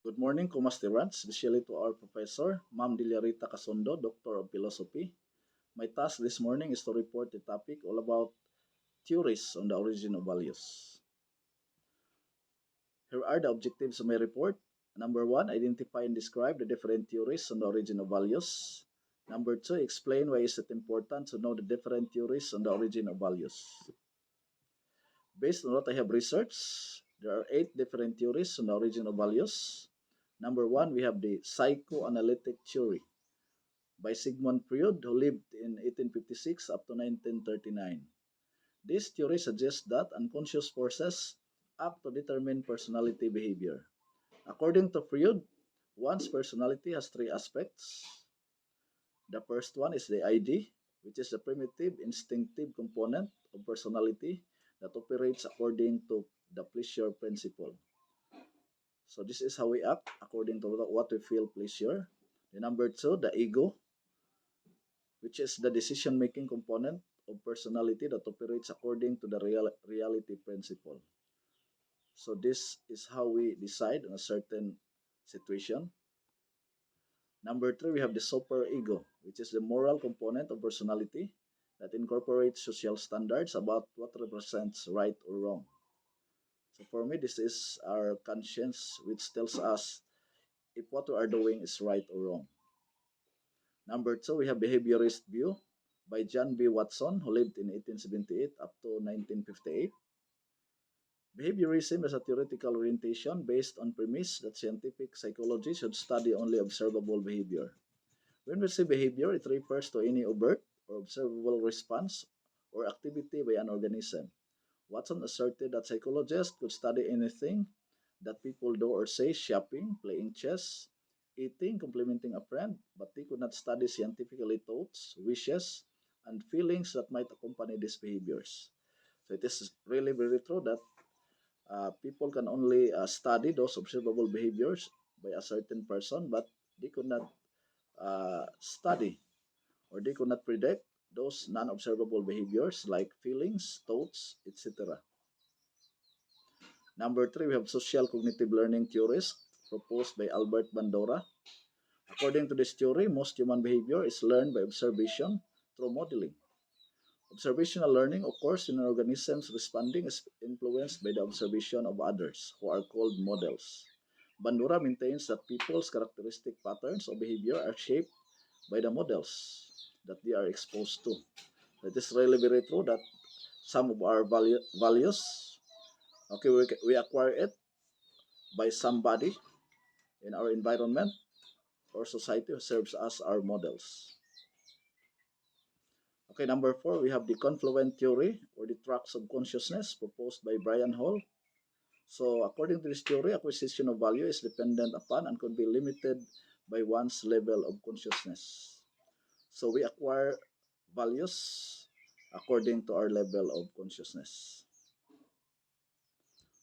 Good morning, kumastiran, especially to our professor, Ma'am Dilarita Casundo, Doctor of Philosophy. My task this morning is to report the topic all about theories on the origin of values. Here are the objectives of my report. Number one, identify and describe the different theories on the origin of values. Number two, explain why is it important to know the different theories on the origin of values. Based on what I have researched, there are eight different theories on the origin of values. Number one, we have the psychoanalytic theory by Sigmund Freud, who lived in 1856 up to 1939. This theory suggests that unconscious forces act to determine personality behavior. According to Freud, one's personality has three aspects. The first one is the ID, which is the primitive instinctive component of personality that operates according to the pleasure principle. So this is how we act according to what we feel pleasure. The number two, the ego, which is the decision making component of personality that operates according to the reality principle. So this is how we decide on a certain situation. Number three, we have the super ego, which is the moral component of personality that incorporates social standards about what represents right or wrong. So for me, this is our conscience, which tells us if what we are doing is right or wrong. Number two, we have behaviorist view by John B. Watson, who lived in 1878 up to 1958. Behaviorism is a theoretical orientation based on premise that scientific psychology should study only observable behavior. When we say behavior, it refers to any overt or observable response or activity by an organism. Watson asserted that psychologists could study anything that people do or say: shopping, playing chess, eating, complimenting a friend, but they could not study scientifically thoughts, wishes, and feelings that might accompany these behaviors. So it is really very true that people can only study those observable behaviors by a certain person, but they could not study or they could not predict those non-observable behaviors like feelings, thoughts, etc. Number three, we have social cognitive learning theories proposed by Albert Bandura. According to this theory, most human behavior is learned by observation through modeling. Observational learning occurs in organisms responding is influenced by the observation of others, who are called models. Bandura maintains that people's characteristic patterns of behavior are shaped by the models that they are exposed to. It is really very true that some of our values, okay, we acquire it by somebody in our environment or society who serves as our models. Okay, number four, we have the confluent theory or the tracks of consciousness proposed by Brian Hall. So, according to this theory, acquisition of value is dependent upon and could be limited by one's level of consciousness. So, we acquire values according to our level of consciousness.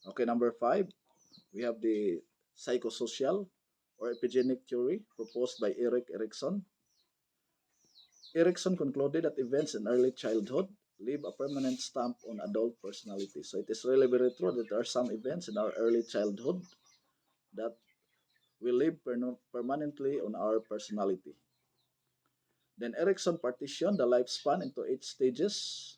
Okay, number five, we have the psychosocial or epigenetic theory proposed by Erik Erikson. Erikson concluded that events in early childhood leave a permanent stamp on adult personality. So it is really very true that there are some events in our early childhood that will leave permanently on our personality. Then Erikson partitioned the lifespan into eight stages,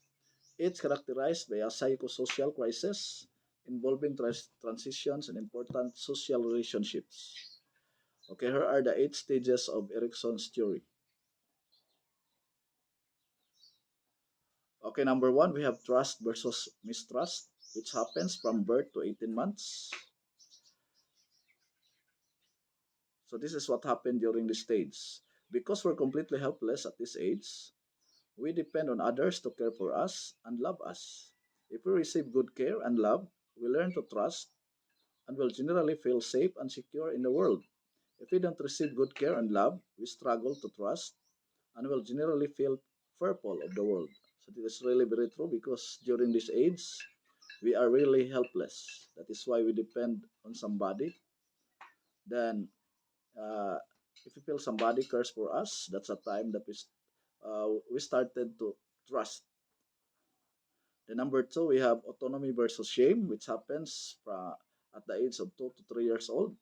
each characterized by a psychosocial crisis involving transitions and important social relationships. Okay, here are the eight stages of Erikson's theory. Okay, number one, we have trust versus mistrust, which happens from birth to 18 months. So this is what happened during this stage. Because we're completely helpless at this age, we depend on others to care for us and love us. If we receive good care and love, we learn to trust and will generally feel safe and secure in the world. If we don't receive good care and love, we struggle to trust and will generally feel fearful of the world. So this is really very true because during this age, we are really helpless. That is why we depend on somebody. Then, if we feel somebody cares for us, that's a time that we started to trust. The number two, we have autonomy versus shame, which happens at the age of 2 to 3 years old.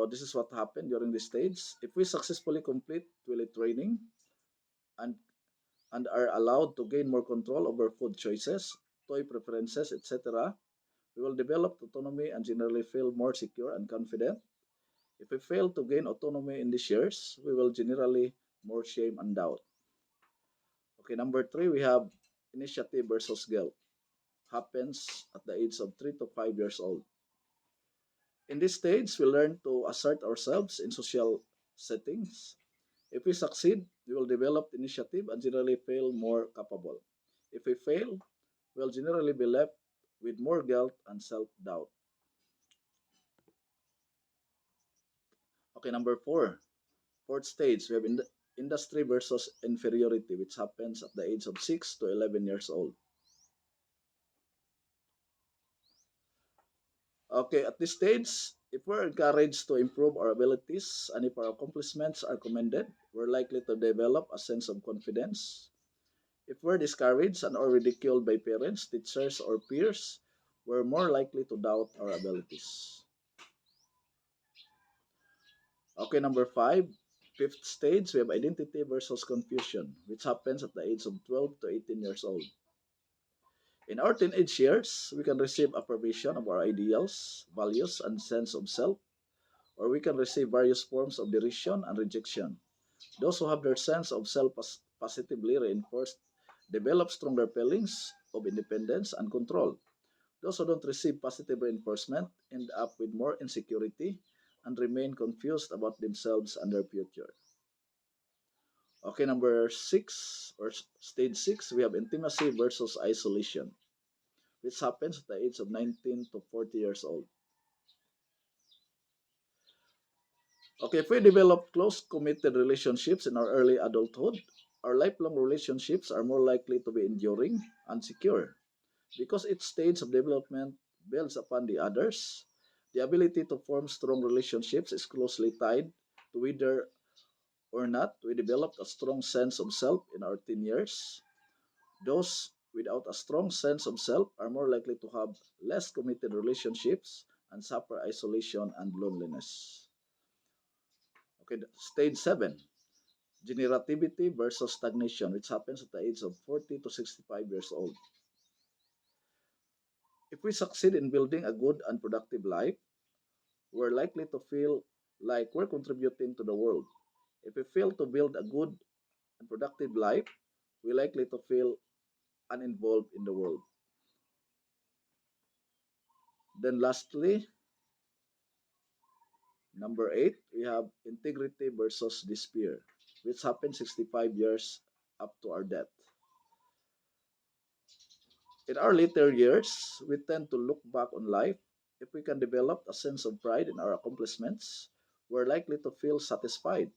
So this is what happened during this stage. If we successfully complete toilet training and and are allowed to gain more control over food choices, toy preferences, etc., we will develop autonomy and generally feel more secure and confident. If we fail to gain autonomy in these years, we will generally more shame and doubt. Okay, number three, we have initiative versus guilt. Happens at the age of 3 to 5 years old. In this stage, we learn to assert ourselves in social settings. If we succeed, we will develop initiative and generally feel more capable. If we fail, we'll generally be left with more guilt and self doubt. Okay, number four, fourth stage, we have industry versus inferiority, which happens at the age of 6 to 11 years old. Okay, at this stage, if we're encouraged to improve our abilities and if our accomplishments are commended, we're likely to develop a sense of confidence. If we're discouraged and or ridiculed by parents, teachers, or peers, we're more likely to doubt our abilities. Okay, number five, fifth stage, we have identity versus confusion, which happens at the age of 12 to 18 years old. In our teenage years, we can receive affirmation of our ideals, values, and sense of self, or we can receive various forms of derision and rejection. Those who have their sense of self positively reinforced develop stronger feelings of independence and control. Those who don't receive positive reinforcement end up with more insecurity and remain confused about themselves and their future. Okay, number six, or stage six, we have intimacy versus isolation, which happens at the age of 19 to 40 years old. Okay, if we develop close, committed relationships in our early adulthood, our lifelong relationships are more likely to be enduring and secure. Because each stage of development builds upon the others, the ability to form strong relationships is closely tied to whether or not we developed a strong sense of self in our teen years. Those without a strong sense of self are more likely to have less committed relationships and suffer isolation and loneliness. Okay, stage 7, generativity versus stagnation, which happens at the age of 40 to 65 years old. If we succeed in building a good and productive life, we're likely to feel like we're contributing to the world. If we fail to build a good and productive life, we're likely to feel uninvolved in the world. Then, lastly, number 8, we have integrity versus despair, which happens 65 years up to our death. In our later years, we tend to look back on life. If we can develop a sense of pride in our accomplishments, we're likely to feel satisfied.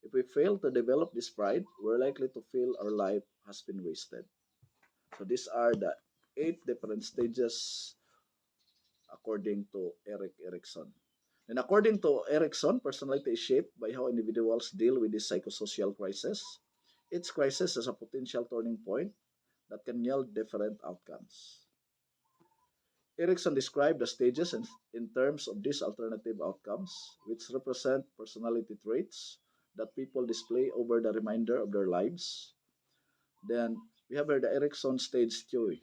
If we fail to develop this pride, we're likely to feel our life has been wasted. So these are the 8 different stages according to Eric Erikson. And according to Erikson, personality is shaped by how individuals deal with this psychosocial crisis. Each crisis is a potential turning point that can yield different outcomes. Erikson described the stages in terms of these alternative outcomes, which represent personality traits that people display over the remainder of their lives. Then we have here the Erikson stage theory.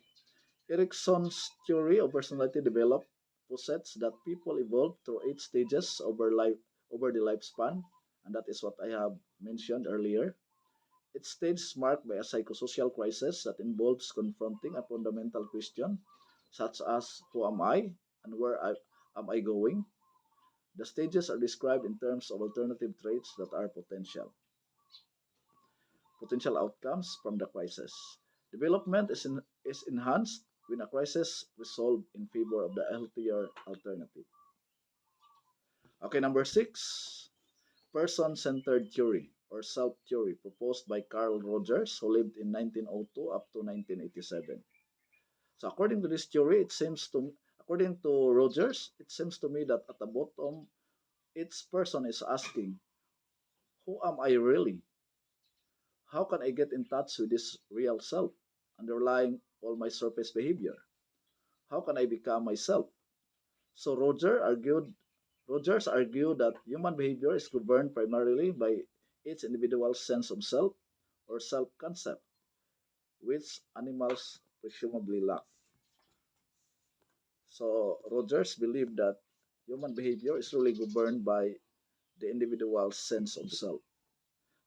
Erikson's theory of personality developed posits that people evolve through 8 stages over the lifespan, and that is what I have mentioned earlier. Each stage is marked by a psychosocial crisis that involves confronting a fundamental question, such as who am I and am I going? The stages are described in terms of alternative traits that are potential outcomes from the crisis. Development is enhanced when a crisis resolved in favor of the healthier alternative. Okay, number 6, person-centered theory or self-theory proposed by Carl Rogers, who lived in 1902 up to 1987. So according to Rogers, it seems to me that at the bottom, each person is asking, who am I really? How can I get in touch with this real self underlying all my surface behavior? How can I become myself? So Rogers argued that human behavior is governed primarily by each individual's sense of self or self concept, which animals presumably lack. So Rogers believed that human behavior is really governed by the individual's sense of self.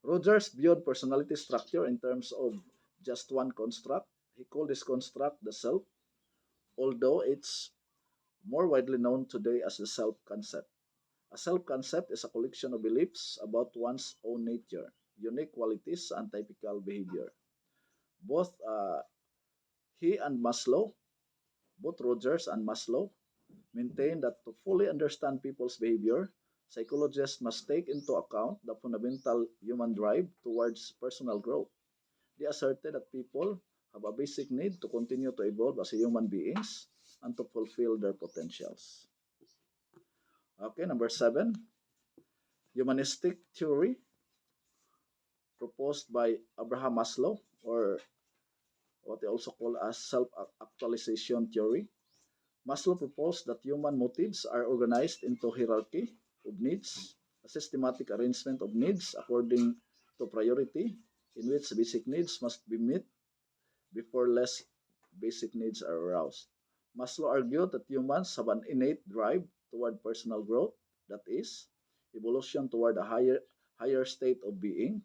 Rogers viewed personality structure in terms of just one construct. He called this construct the self, although it's more widely known today as the self concept. A self concept is a collection of beliefs about one's own nature, unique qualities, and typical behavior. Both he and Maslow, both Rogers and Maslow, maintain that to fully understand people's behavior, psychologists must take into account the fundamental human drive towards personal growth. They asserted that people have a basic need to continue to evolve as human beings and to fulfill their potentials. Okay, number seven, humanistic theory proposed by Abraham Maslow, or what they also call as self-actualization theory. Maslow proposed that human motives are organized into hierarchy of needs, a systematic arrangement of needs according to priority, in which basic needs must be met before less basic needs are aroused. Maslow argued that humans have an innate drive toward personal growth, that is, evolution toward a higher state of being.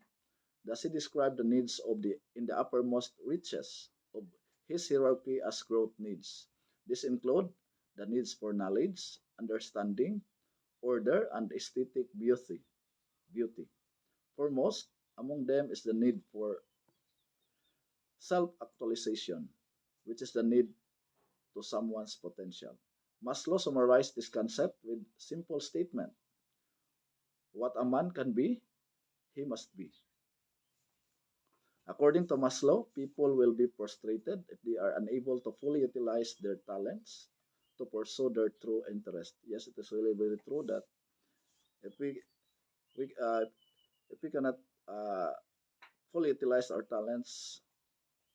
Thus, he described the needs of the in the uppermost reaches of his hierarchy as growth needs. These include the needs for knowledge, understanding, order, and aesthetic beauty. Foremost among them is the need for self-actualization, which is the need to someone's potential. Maslow summarized this concept with simple statement: what a man can be, he must be. According to Maslow, people will be frustrated if they are unable to fully utilize their talents to pursue their true interest. Yes, it is really very true that if we if we cannot uh, fully utilize our talents,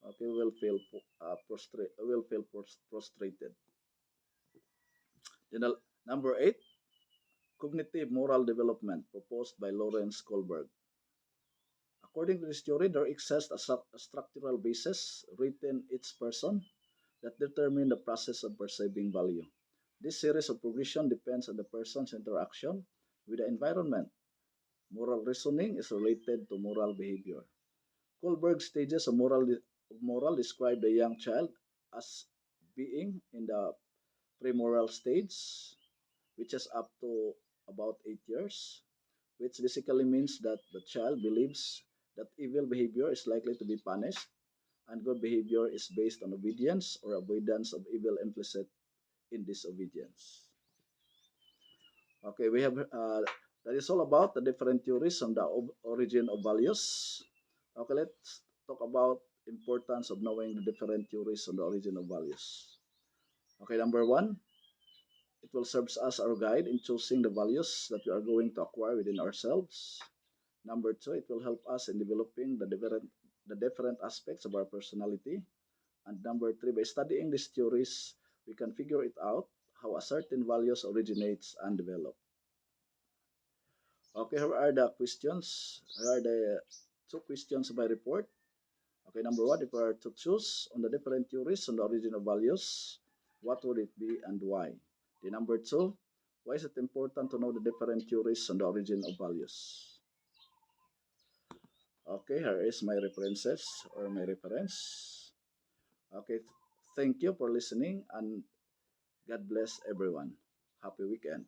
okay, we will feel frustrated. Then number eight, cognitive moral development proposed by Lawrence Kohlberg. According to this theory, there exists a structural basis written each person that determine the process of perceiving value. This series of progression depends on the person's interaction with the environment. Moral reasoning is related to moral behavior. Kohlberg's stages of moral describe the young child as being in the premoral stage, which is up to about 8 years, which basically means that the child believes that evil behavior is likely to be punished and good behavior is based on obedience or avoidance of evil implicit in disobedience. Okay, we have that is all about the different theories on the origin of values. Okay, let's talk about importance of knowing the different theories on the origin of values. Okay, number one, it will serve as our guide in choosing the values that we are going to acquire within ourselves. Number two, it will help us in developing the different aspects of our personality. And number three, by studying these theories, we can figure it out how a certain values originates and develop. Okay, here are the questions. Here are the two questions of my report. Okay, number one, if we are to choose on the different theories on the origin of values, what would it be and why? The number two, why is it important to know the different theories on the origin of values? Okay, here is my references or my reference. Okay, thank you for listening and God bless everyone. Happy weekend.